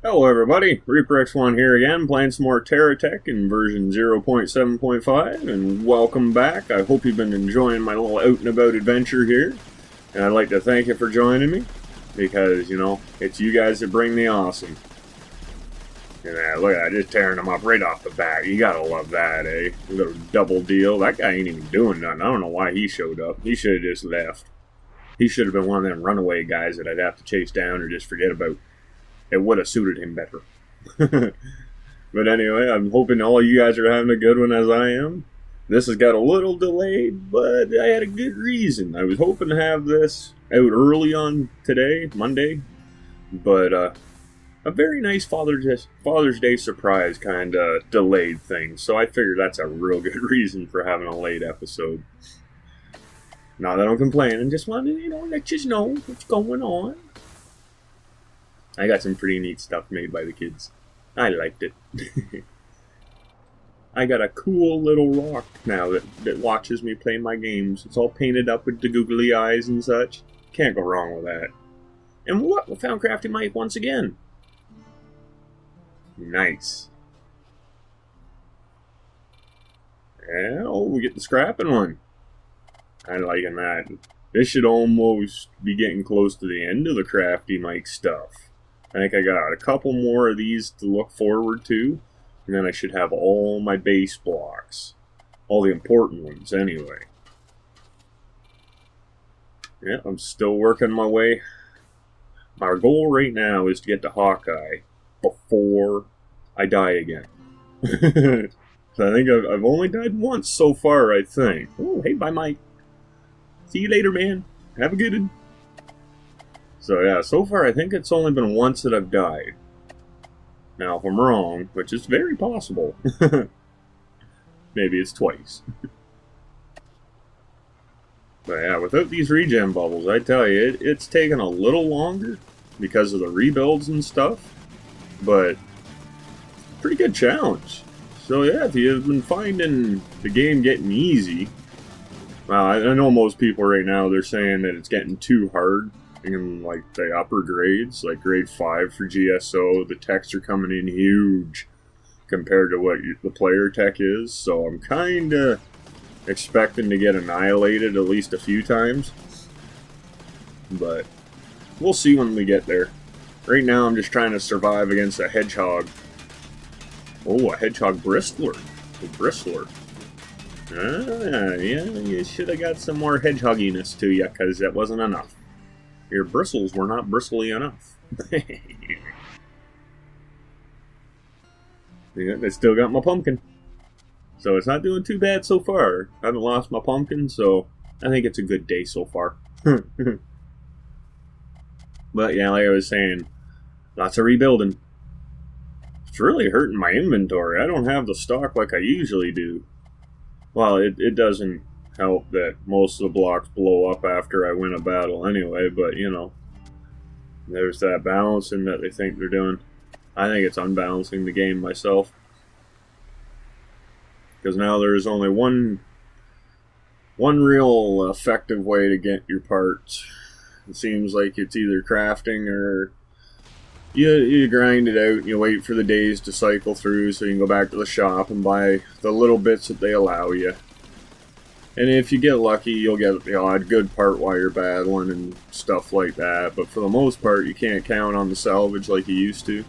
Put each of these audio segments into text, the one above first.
Hello everybody, ReaperX1 here again, playing some more Terra Tech in version 0.7.5, and welcome back. I hope you've been enjoying my little out and about adventure here, and I'd like to thank you for joining me, because, you know, it's you guys that bring the awesome. And look at that, just tearing them up right off the bat. You gotta love that, eh? A little double deal. That guy ain't even doing nothing. I don't know why he showed up. He should have just left. He should have been one of them runaway guys that I'd have to chase down or just forget about. It would have suited him better. But anyway, I'm hoping all you guys are having a good one as I am. This has got a little delayed, but I had a good reason. I was hoping to have this out early on today, Monday, but a very nice Father's Day surprise kind of delayed thing. So I figured that's a real good reason for having a late episode. Not that I'm complaining, just wanted to, let you know what's going on. I got some pretty neat stuff made by the kids. I liked it. I got a cool little rock now that watches me play my games. It's all painted up with the googly eyes and such. Can't go wrong with that. And what? We found Crafty Mike once again. Nice. Yeah, oh, we get the scrapping one. I'm liking that. This should almost be getting close to the end of the Crafty Mike stuff. I think I got a couple more of these to look forward to, and then I should have all my base blocks. All the important ones, anyway. Yeah, I'm still working my way. Our goal right now is to get to Hawkeye before I die again. So I think I've only died once so far, I think. Oh, hey, bye, Mike. See you later, man. Have a good one. So yeah, so far I think it's only been once that I've died. Now if I'm wrong, which is very possible, maybe it's twice. But yeah, without these regen bubbles, I tell you, it's taken a little longer because of the rebuilds and stuff, but pretty good challenge. So yeah, if you've been finding the game getting easy, well, I know most people right now, they're saying that it's getting too hard. In like the upper grades, like grade 5 for GSO, the techs are coming in huge compared to what the player tech is, so I'm kind of expecting to get annihilated at least a few times, but we'll see when we get there. Right now I'm just trying to survive against a hedgehog. Oh, a hedgehog bristler. A bristler. Ah, yeah, you should have got some more hedgehogginess to you, because that wasn't enough. Your bristles were not bristly enough. I still got my pumpkin. So it's not doing too bad so far. I haven't lost my pumpkin, so I think it's a good day so far. But yeah, like I was saying, lots of rebuilding. It's really hurting my inventory. I don't have the stock like I usually do. Well, it doesn't help that most of the blocks blow up after I win a battle anyway, but you know, there's that balancing that they think they're doing. I think it's unbalancing the game myself, because now there's only one real effective way to get your parts. It seems like it's either crafting or you grind it out and you wait for the days to cycle through so you can go back to the shop and buy the little bits that they allow you. And if you get lucky, you'll get the odd good part while you're battling and stuff like that. But for the most part, you can't count on the salvage like you used to.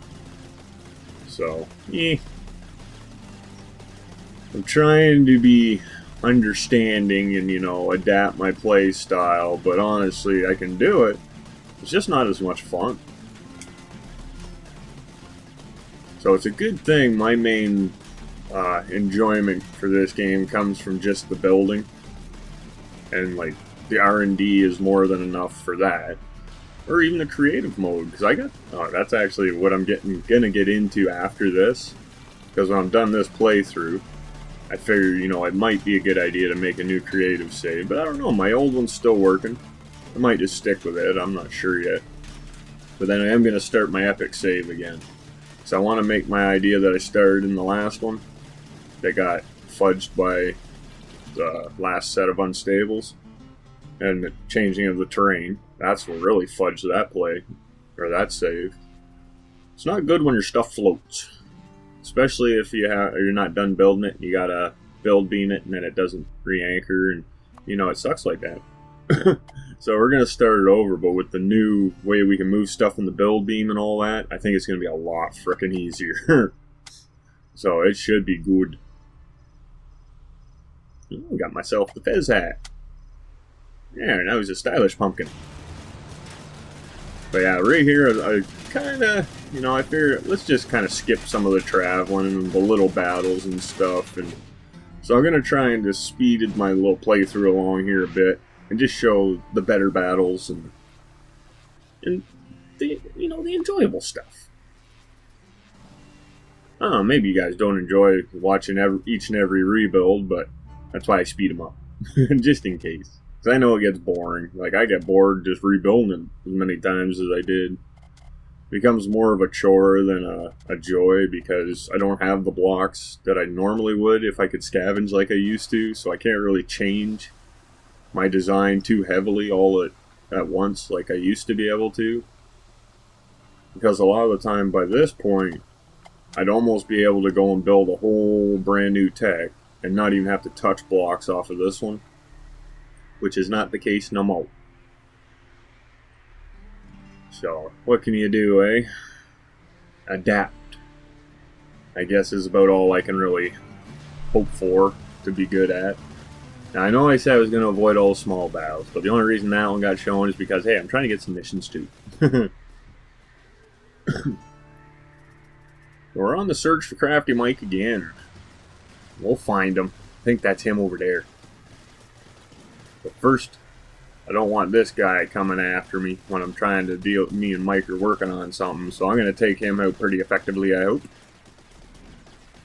So, I'm trying to be understanding and, adapt my play style. But honestly, I can do it. It's just not as much fun. So it's a good thing my main enjoyment for this game comes from just the building. And like the R&D is more than enough for that, or even the creative mode. Because that's actually what I'm gonna get into after this. Because when I'm done this playthrough, I figure it might be a good idea to make a new creative save. But I don't know, my old one's still working. I might just stick with it. I'm not sure yet. But then I am gonna start my epic save again. So I want to make my idea that I started in the last one that got fudged by the last set of unstables and the changing of the terrain. That's what really fudged that play, or that save. It's not good when your stuff floats. Especially if you're not done building it and you gotta build beam it and then it doesn't re-anchor, and you know, it sucks like that. So we're gonna start it over, but with the new way we can move stuff in the build beam and all that, I think it's gonna be a lot frickin' easier. So it should be good. I got myself the fez hat. Yeah, now he's a stylish pumpkin. But yeah, right here, I kind of, you know, I figured let's just kind of skip some of the traveling and the little battles and stuff. And so I'm going to try and just speed my little playthrough along here a bit and just show the better battles and the, you know, the enjoyable stuff. I don't know, maybe you guys don't enjoy watching each and every rebuild, but that's why I speed them up, just in case. Because I know it gets boring. Like, I get bored just rebuilding them as many times as I did. It becomes more of a chore than a joy, because I don't have the blocks that I normally would if I could scavenge like I used to, so I can't really change my design too heavily all at once like I used to be able to. Because a lot of the time by this point, I'd almost be able to go and build a whole brand new tech and not even have to touch blocks off of this one, which is not the case no more. So, what can you do, eh? Adapt, I guess, is about all I can really hope for to be good at. Now, I know I said I was going to avoid all small battles, but the only reason that one got shown is because, hey, I'm trying to get some missions too. We're on the search for Crafty Mike again. We'll find him. I think that's him over there. But first, I don't want this guy coming after me when I'm trying to deal. Me and Mike are working on something, so I'm going to take him out pretty effectively, I hope.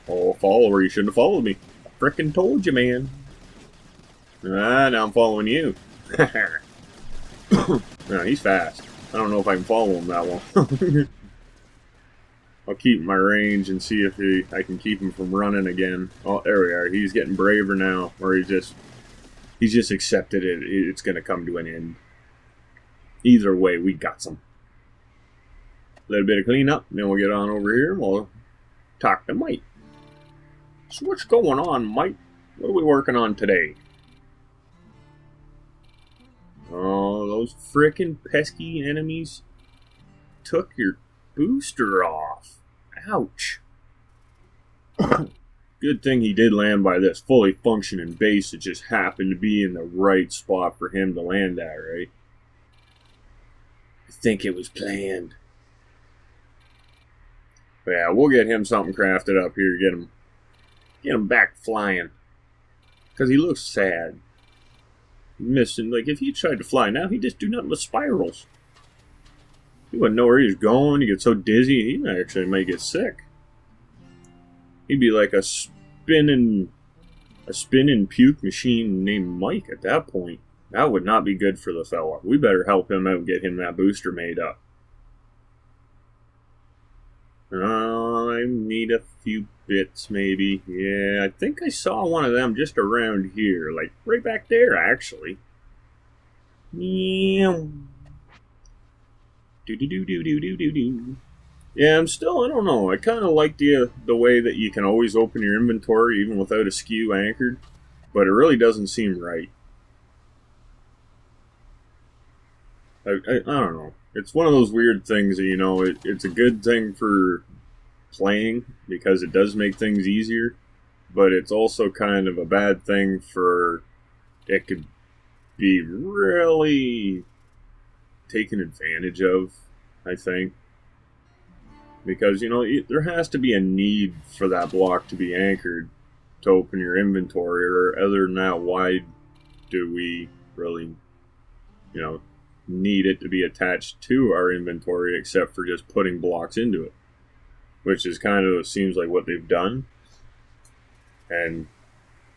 Oh, follower, you shouldn't have followed me. I frickin' told you, man. Ah, now I'm following you. No, he's fast. I don't know if I can follow him that well. I'll keep my range and see if I can keep him from running again. Oh, there we are. He's getting braver now, or he's just accepted it. It's going to come to an end. Either way, we got some. A little bit of cleanup, then we'll get on over here and we'll talk to Mike. So what's going on, Mike? What are we working on today? Oh, those frickin' pesky enemies took your booster off. Ouch. Good thing he did land by this fully functioning base. It just happened to be in the right spot for him to land at, right? I think it was planned. But yeah, we'll get him something crafted up here. Get him back flying. Because he looks sad. Missing, like, if he tried to fly now, he'd just do nothing but spirals. He wouldn't know where he was going. He'd get so dizzy, he actually might get sick. He'd be like a spinning puke machine named Mike at that point. That would not be good for the fella. We better help him out and get him that booster made up. I need a few bits, maybe. Yeah, I think I saw one of them just around here. Like, right back there, actually. Yeah. Do-do-do-do-do-do-do. Yeah, I don't know. I kind of like the way that you can always open your inventory even without a skew anchored. But it really doesn't seem right. I don't know. It's one of those weird things that, you know, it's a good thing for playing because it does make things easier, but it's also kind of a bad thing for it could be really taken advantage of, I think. Because, you know, there has to be a need for that block to be anchored to open your inventory, or other than that, why do we really, you know, need it to be attached to our inventory except for just putting blocks into it, which is kind of seems like what they've done. And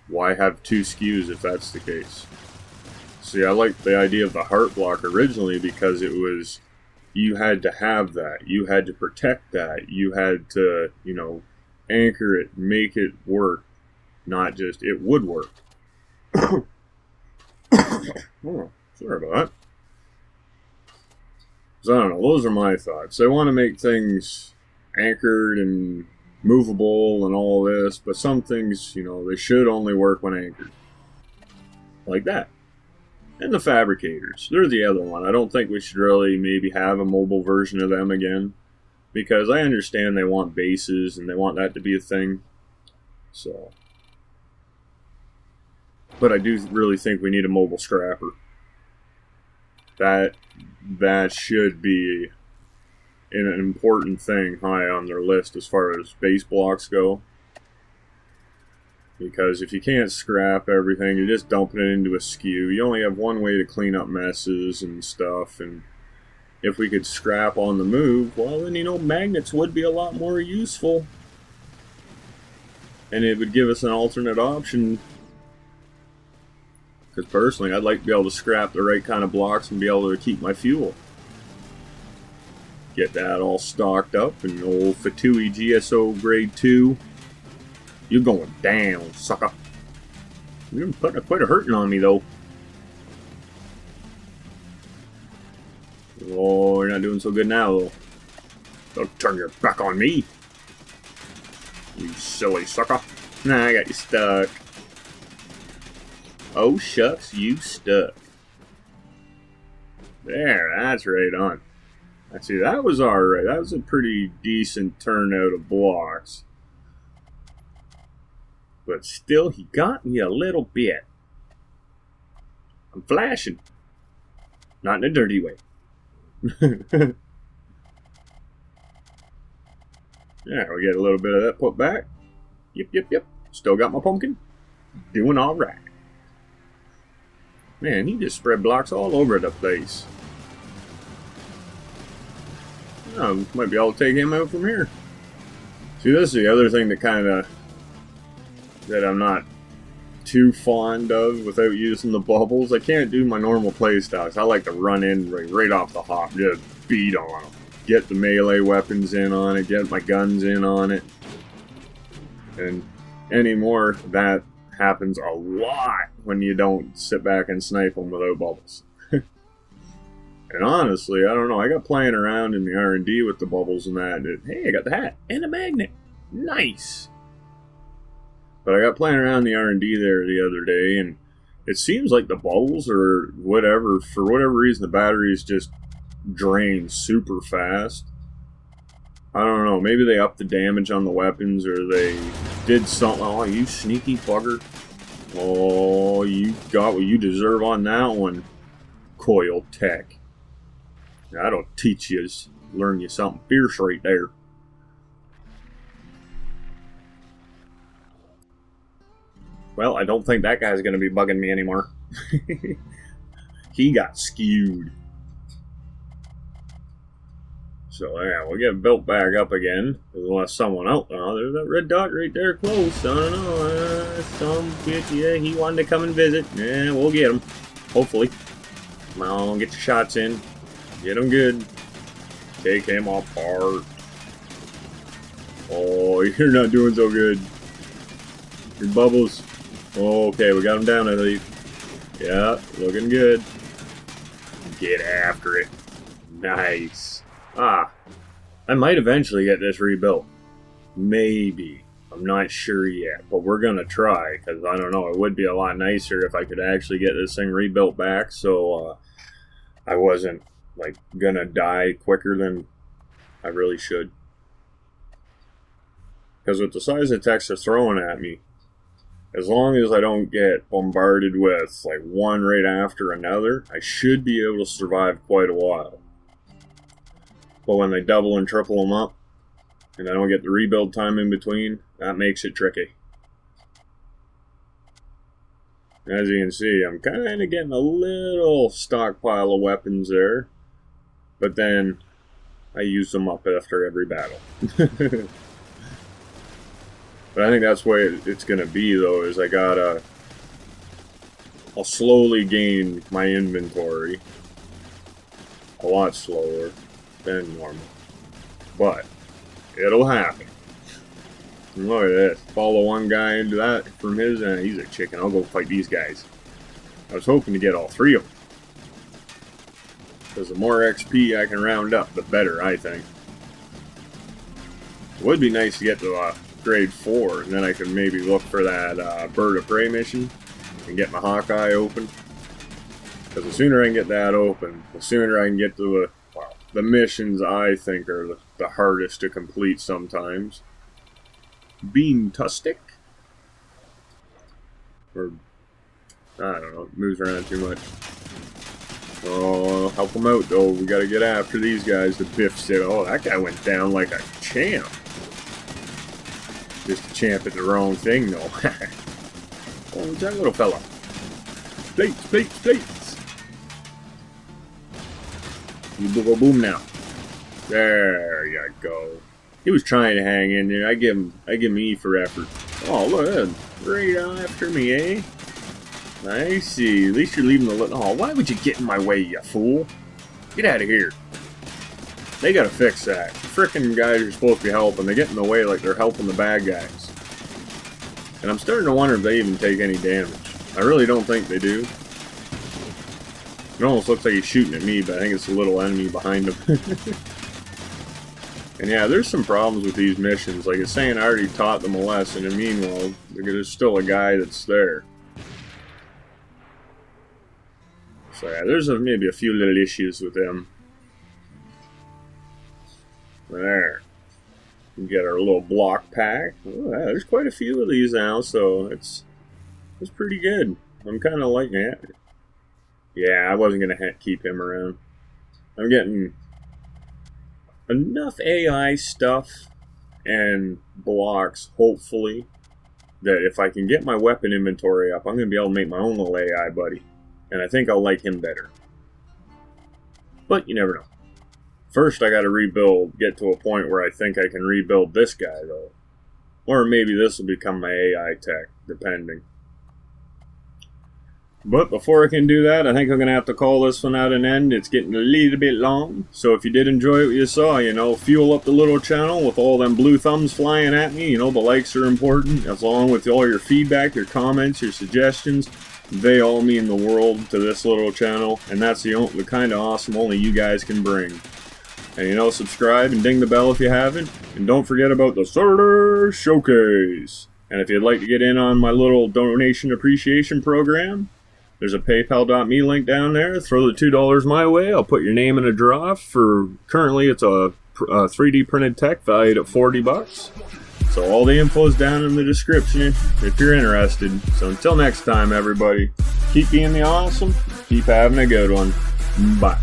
why have two skews if that's the case? See, I liked the idea of the heart block originally because it was, you had to have that, you had to protect that, you had to, you know, anchor it, make it work, not just it would work. Oh, sorry about that. So I don't know, those are my thoughts. I want to make things anchored and movable and all this, but some things, you know, they should only work when anchored. Like that. And the fabricators, they're the other one. I don't think we should really maybe have a mobile version of them again, because I understand they want bases and they want that to be a thing. So, but I do really think we need a mobile scrapper. That should be an important thing high on their list as far as base blocks go. Because if you can't scrap everything, you're just dumping it into a skew. You only have one way to clean up messes and stuff. And if we could scrap on the move, well, then, you know, magnets would be a lot more useful. And it would give us an alternate option. Because personally, I'd like to be able to scrap the right kind of blocks and be able to keep my fuel. Get that all stocked up. And old Fatui GSO grade 2. You're going down, sucker. You're putting quite a hurting on me, though. Oh, you're not doing so good now, though. Don't turn your back on me. You silly sucker. Nah, I got you stuck. Oh, shucks, you stuck. There, that's right on. I see, that was alright. That was a pretty decent turnout of blocks. But still, he got me a little bit. I'm flashing. Not in a dirty way. Yeah, we get a little bit of that put back. Yep. Still got my pumpkin. Doing alright. Man, he just spread blocks all over the place. Oh, might be able to take him out from here. See, this is the other thing that I'm not too fond of without using the bubbles. I can't do my normal playstyles. I like to run in right off the hop, just beat on them. Get the melee weapons in on it, get my guns in on it. And anymore, that happens a lot when you don't sit back and snipe them without bubbles. And honestly, I don't know, I got playing around in the R&D with the bubbles and that, and hey, I got the hat and a magnet. Nice! But I got playing around the R&D there the other day, and it seems like the bubbles or whatever, for whatever reason, the batteries just drain super fast. I don't know, maybe they upped the damage on the weapons, or they did something. Oh, you sneaky bugger. Oh, you got what you deserve on that one, Coil Tech. That'll teach you, learn you something fierce right there. Well, I don't think that guy's going to be bugging me anymore. He got skewed. So, yeah, we'll get built back up again. Unless someone else... Oh, there's that red dot right there close. I don't know. Some bitch, yeah, he wanted to come and visit. Yeah, we'll get him. Hopefully. Come on, get your shots in. Get him good. Take him apart. Oh, you're not doing so good. Your bubbles... Oh, okay, we got him down, I think. Yeah, looking good. Get after it. Nice. Ah, I might eventually get this rebuilt. Maybe. I'm not sure yet, but we're going to try, because I don't know, it would be a lot nicer if I could actually get this thing rebuilt back, so I wasn't, like, going to die quicker than I really should. Because with the size of techs they're throwing at me, as long as I don't get bombarded with like one right after another, I should be able to survive quite a while. But when they double and triple them up, and I don't get the rebuild time in between, that makes it tricky. As you can see, I'm kind of getting a little stockpile of weapons there, but then I use them up after every battle. But I think that's the way it's going to be, though, is I'll slowly gain my inventory. A lot slower than normal. But it'll happen. And look at this. Follow one guy into that from his, and he's a chicken. I'll go fight these guys. I was hoping to get all three of them. Because the more XP I can round up, the better, I think. It would be nice to get to grade 4, and then I could maybe look for that bird of prey mission and get my Hawkeye open. Because the sooner I can get that open, the sooner I can get to the missions I think are the hardest to complete sometimes. Bean Tustic? Or, I don't know, it moves around too much. Oh, help them out though. We gotta get after these guys. The Biff said, oh, that guy went down like a champ. Just a champ at the wrong thing though. Oh, what's that little fella? Plates, plates, plates. You go boom now. There you go. He was trying to hang in there. I give him E for effort. Oh, look at that. Right after me, eh? I see. At least you're leaving the little... Oh, why would you get in my way, you fool? Get out of here. They gotta fix that. The frickin' guys are supposed to be helping. They get in the way like they're helping the bad guys. And I'm starting to wonder if they even take any damage. I really don't think they do. It almost looks like he's shooting at me, but I think it's a little enemy behind him. And yeah, there's some problems with these missions. Like it's saying I already taught them a lesson, and meanwhile, there's still a guy that's there. So yeah, there's maybe a few little issues with them. There. We get our little block pack. Oh, yeah, there's quite a few of these now, so it's pretty good. I'm kind of liking it. Yeah, I wasn't going to keep him around. I'm getting enough AI stuff and blocks, hopefully, that if I can get my weapon inventory up, I'm going to be able to make my own little AI buddy. And I think I'll like him better. But you never know. First, I got to rebuild, get to a point where I think I can rebuild this guy, though. Or maybe this will become my AI tech, depending. But before I can do that, I think I'm going to have to call this one out an end. It's getting a little bit long. So if you did enjoy what you saw, fuel up the little channel with all them blue thumbs flying at me. The likes are important, as long with all your feedback, your comments, your suggestions. They all mean the world to this little channel. And that's the kind of awesome only you guys can bring. And subscribe and ding the bell if you haven't. And don't forget about the Starter Showcase. And if you'd like to get in on my little donation appreciation program, there's a PayPal.me link down there. Throw the $2 my way. I'll put your name in a draw for, currently it's a 3D printed tech valued at $40. So all the info is down in the description if you're interested. So until next time, everybody, keep being the awesome. Keep having a good one. Bye.